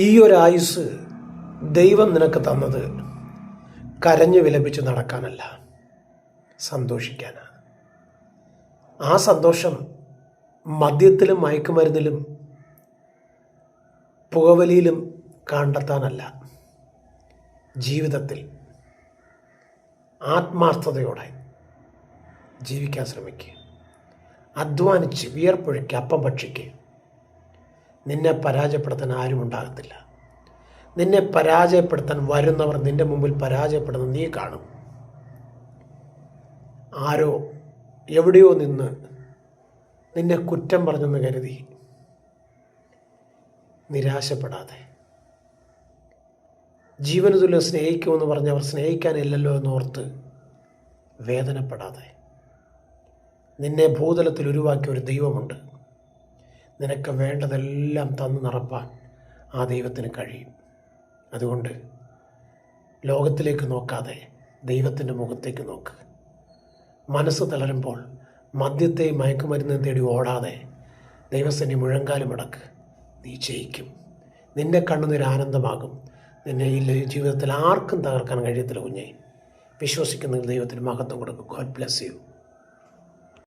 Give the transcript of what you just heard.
ഈ ഒരു ആയുസ് ദൈവം നിനക്ക് തന്നത് കരഞ്ഞു വിലപിച്ച് നടക്കാനല്ല, സന്തോഷിക്കാനാണ്. ആ സന്തോഷം മദ്യത്തിലും മയക്കുമരുന്നിലും പുകവലിയിലും കണ്ടെത്താനല്ല, ജീവിതത്തിൽ ആത്മാർത്ഥതയോടെ ജീവിക്കാൻ ശ്രമിക്കുക. അധ്വാനിച്ച് വിയർപ്പൊഴുക്കി അപ്പം ഭക്ഷിക്കുക. നിന്നെ പരാജയപ്പെടുത്താൻ ആരും ഉണ്ടാകത്തില്ല. നിന്നെ പരാജയപ്പെടുത്താൻ വരുന്നവർ നിന്റെ മുമ്പിൽ പരാജയപ്പെടുന്ന നീ കാണും. ആരോ എവിടെയോ നിന്ന് നിന്നെ കുറ്റം പറഞ്ഞെന്ന് കരുതി നിരാശപ്പെടാതെ, ജീവന് തുല്യം സ്നേഹിക്കുമെന്ന് പറഞ്ഞ് അവർ സ്നേഹിക്കാനില്ലല്ലോ എന്നോർത്ത് വേദനപ്പെടാതെ, നിന്നെ ഭൂതലത്തിൽ ഉരുവാക്കിയ ഒരു ദൈവമുണ്ട്. നിനക്ക് വേണ്ടതെല്ലാം തന്നു നിറപ്പാൻ ആ ദൈവത്തിന് കഴിയും. അതുകൊണ്ട് ലോകത്തിലേക്ക് നോക്കാതെ ദൈവത്തിൻ്റെ മുഖത്തേക്ക് നോക്ക്. മനസ്സ് തളരുമ്പോൾ മദ്യത്തെയും മയക്കുമരുന്നിനെയും തേടി ഓടാതെ ദൈവസേന മുഴങ്കാലും അടക്ക്. നീ ജയിക്കും. നിന്റെ കണ്ണുനീർ ആനന്ദമാകും. നിന്നെ ഈ ജീവിതത്തിൽ ആർക്കും തകർക്കാൻ കഴിയത്തില്ല കുഞ്ഞെ. വിശ്വസിക്കുന്ന ദൈവത്തിന് മഹത്വം കൊടുക്കും. God bless you.